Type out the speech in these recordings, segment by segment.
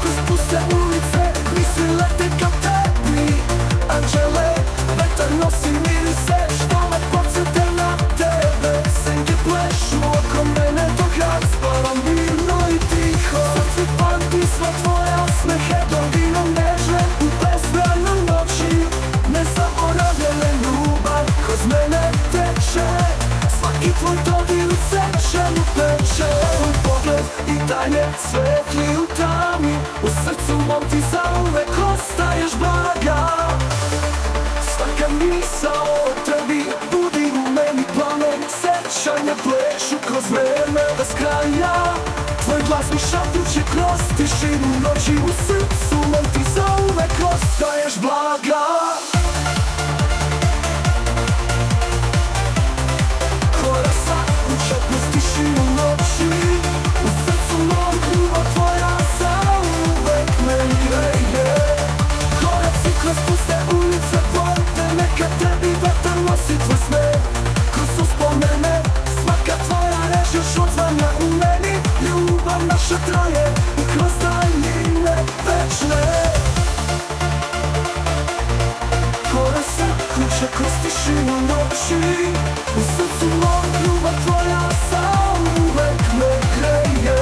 kroz puste ulice, misli lete ka tebi. Anđele, vetar nosi mirise što me podsjete na tebe. Senke plešu oko mene dok ja spavam mirno i tiho. Srce pamti sva tvoja osmehe, dodinom nežne u bezbranom noći. Nezaboravljene ljubav kroz mene teče, svaki tvoj dodir u srčanu peče. Tvoj pogled i dalje svetli u tami, u srcu mom ti zauvek ostaješ blaga. Svaka misao o tebi budi u meni plamen, sećanja plešu kroz vreme bez kraja. Tvoj glas mi šaptuće kroz tišinu noći, u srcu mom ti zauvek ostaješ blaga. Naša traje i kroz daljine večne. Korasa kuće kroz tišinu noći, u srcu mom ljubav tvoja zauvek me greje.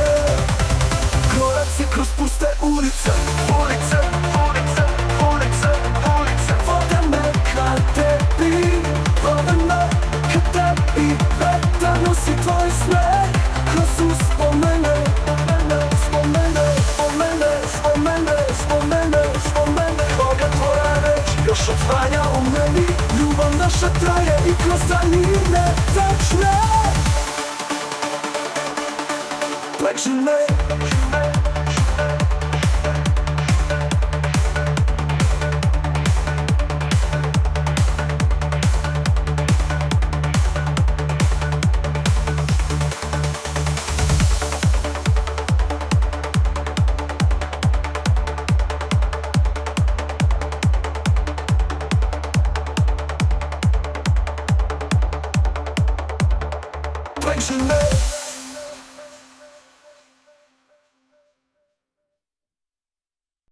Koraci kroz puste ulice, ulice, ulice, ulice, ulice. Vode me ka tebi, vode me ka tebi. Vetar nosi tvoj smeh kroz uspomene. Još otvanja u meni, ljubav naša traje i kroz daljine večne. Večne. Večne.